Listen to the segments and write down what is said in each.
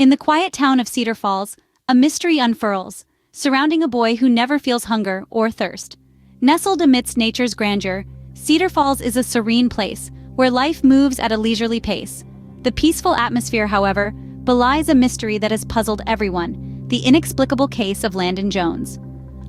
In the quiet town of Cedar Falls, a mystery unfurls, surrounding a boy who never feels hunger or thirst. Nestled amidst nature's grandeur, Cedar Falls is a serene place where life moves at a leisurely pace. The peaceful atmosphere, however, belies a mystery that has puzzled everyone: the inexplicable case of Landon Jones.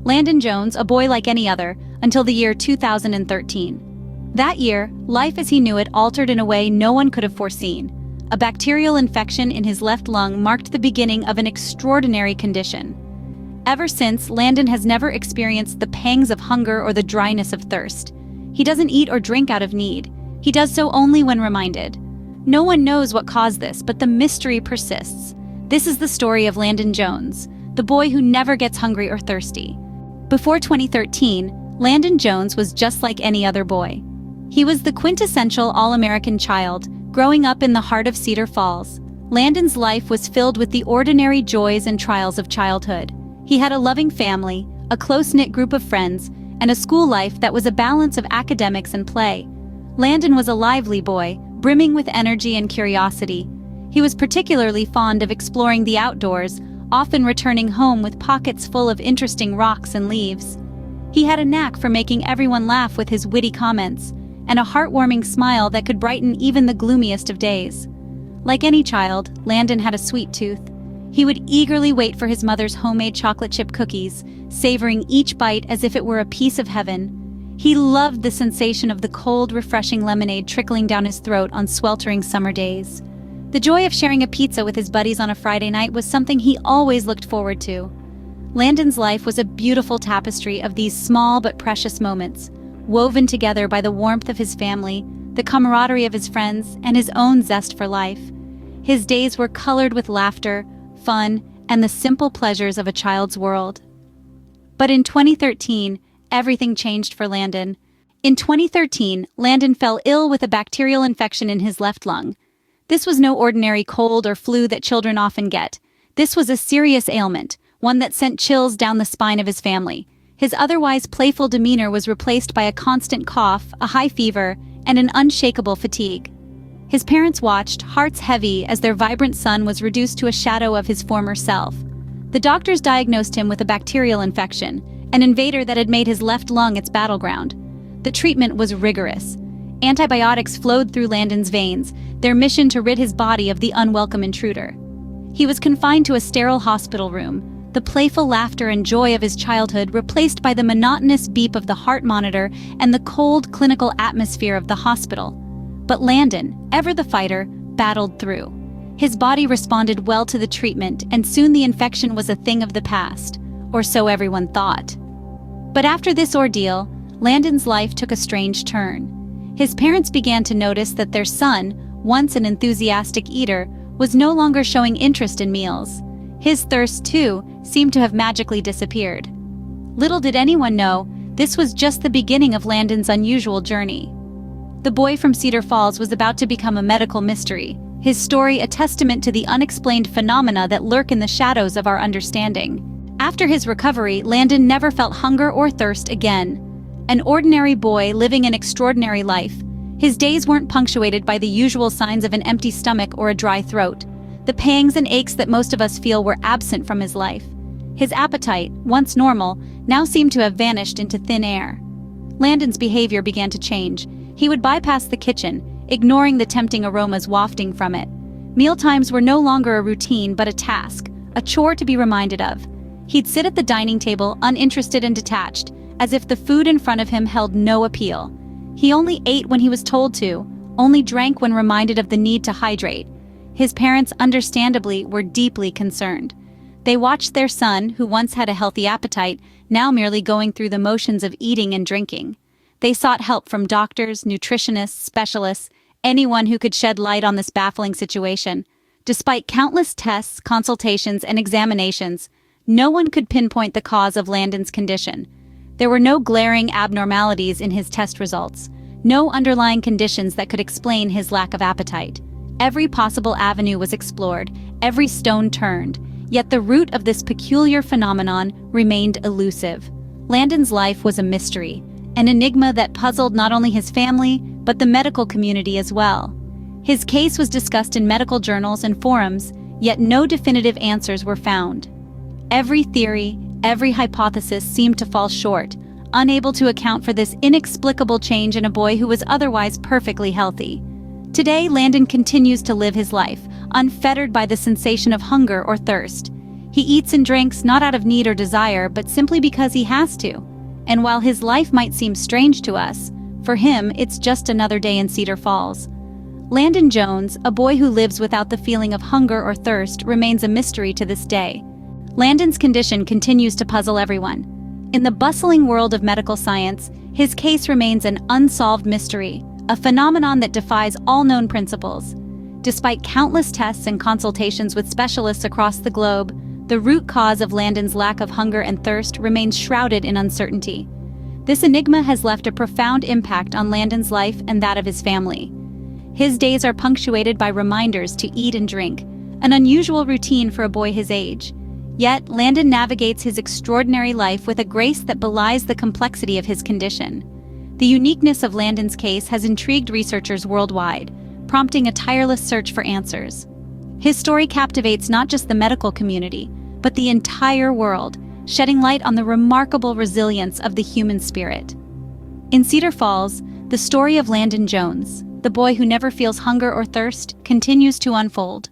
Landon Jones, a boy like any other, until the year 2013. That year, life as he knew it altered in a way no one could have foreseen. A bacterial infection in his left lung marked the beginning of an extraordinary condition. Ever since, Landon has never experienced the pangs of hunger or the dryness of thirst. He doesn't eat or drink out of need. He does so only when reminded. No one knows what caused this, but the mystery persists. This is the story of Landon Jones, the boy who never gets hungry or thirsty. Before 2013, Landon Jones was just like any other boy. He was the quintessential all-American child, growing up in the heart of Cedar Falls. Landon's life was filled with the ordinary joys and trials of childhood. He had a loving family, a close-knit group of friends, and a school life that was a balance of academics and play. Landon was a lively boy, brimming with energy and curiosity. He was particularly fond of exploring the outdoors, often returning home with pockets full of interesting rocks and leaves. He had a knack for making everyone laugh with his witty comments, and a heartwarming smile that could brighten even the gloomiest of days. Like any child, Landon had a sweet tooth. He would eagerly wait for his mother's homemade chocolate chip cookies, savoring each bite as if it were a piece of heaven. He loved the sensation of the cold, refreshing lemonade trickling down his throat on sweltering summer days. The joy of sharing a pizza with his buddies on a Friday night was something he always looked forward to. Landon's life was a beautiful tapestry of these small but precious moments, woven together by the warmth of his family, the camaraderie of his friends, and his own zest for life. His days were colored with laughter, fun, and the simple pleasures of a child's world. But in 2013, everything changed for Landon. In 2013, Landon fell ill with a bacterial infection in his left lung. This was no ordinary cold or flu that children often get. This was a serious ailment, one that sent chills down the spine of his family. His otherwise playful demeanor was replaced by a constant cough, a high fever, and an unshakable fatigue. His parents watched, hearts heavy, as their vibrant son was reduced to a shadow of his former self. The doctors diagnosed him with a bacterial infection, an invader that had made his left lung its battleground. The treatment was rigorous. Antibiotics flowed through Landon's veins, their mission to rid his body of the unwelcome intruder. He was confined to a sterile hospital room, the playful laughter and joy of his childhood replaced by the monotonous beep of the heart monitor and the cold clinical atmosphere of the hospital. But Landon, ever the fighter, battled through. His body responded well to the treatment, and soon the infection was a thing of the past, or so everyone thought. But after this ordeal, Landon's life took a strange turn. His parents began to notice that their son, once an enthusiastic eater, was no longer showing interest in meals. His thirst, too, seemed to have magically disappeared. Little did anyone know, this was just the beginning of Landon's unusual journey. The boy from Cedar Falls was about to become a medical mystery, his story a testament to the unexplained phenomena that lurk in the shadows of our understanding. After his recovery, Landon never felt hunger or thirst again. An ordinary boy living an extraordinary life. His days weren't punctuated by the usual signs of an empty stomach or a dry throat. The pangs and aches that most of us feel were absent from his life. His appetite, once normal, now seemed to have vanished into thin air. Landon's behavior began to change. He would bypass the kitchen, ignoring the tempting aromas wafting from it. Mealtimes were no longer a routine but a task, a chore to be reminded of. He'd sit at the dining table, uninterested and detached, as if the food in front of him held no appeal. He only ate when he was told to, only drank when reminded of the need to hydrate. His parents, understandably, were deeply concerned. They watched their son, who once had a healthy appetite, now merely going through the motions of eating and drinking. They sought help from doctors, nutritionists, specialists, anyone who could shed light on this baffling situation. Despite countless tests, consultations, and examinations, no one could pinpoint the cause of Landon's condition. There were no glaring abnormalities in his test results, no underlying conditions that could explain his lack of appetite. Every possible avenue was explored, every stone turned, yet the root of this peculiar phenomenon remained elusive. Landon's life was a mystery, an enigma that puzzled not only his family, but the medical community as well. His case was discussed in medical journals and forums, yet no definitive answers were found. Every theory, every hypothesis seemed to fall short, unable to account for this inexplicable change in a boy who was otherwise perfectly healthy. Today, Landon continues to live his life, unfettered by the sensation of hunger or thirst. He eats and drinks not out of need or desire, but simply because he has to. And while his life might seem strange to us, for him, it's just another day in Cedar Falls. Landon Jones, a boy who lives without the feeling of hunger or thirst, remains a mystery to this day. Landon's condition continues to puzzle everyone. In the bustling world of medical science, his case remains an unsolved mystery, a phenomenon that defies all known principles. Despite countless tests and consultations with specialists across the globe, the root cause of Landon's lack of hunger and thirst remains shrouded in uncertainty. This enigma has left a profound impact on Landon's life and that of his family. His days are punctuated by reminders to eat and drink, an unusual routine for a boy his age. Yet, Landon navigates his extraordinary life with a grace that belies the complexity of his condition. The uniqueness of Landon's case has intrigued researchers worldwide, prompting a tireless search for answers. His story captivates not just the medical community, but the entire world, shedding light on the remarkable resilience of the human spirit. In Cedar Falls, the story of Landon Jones, the boy who never feels hunger or thirst, continues to unfold.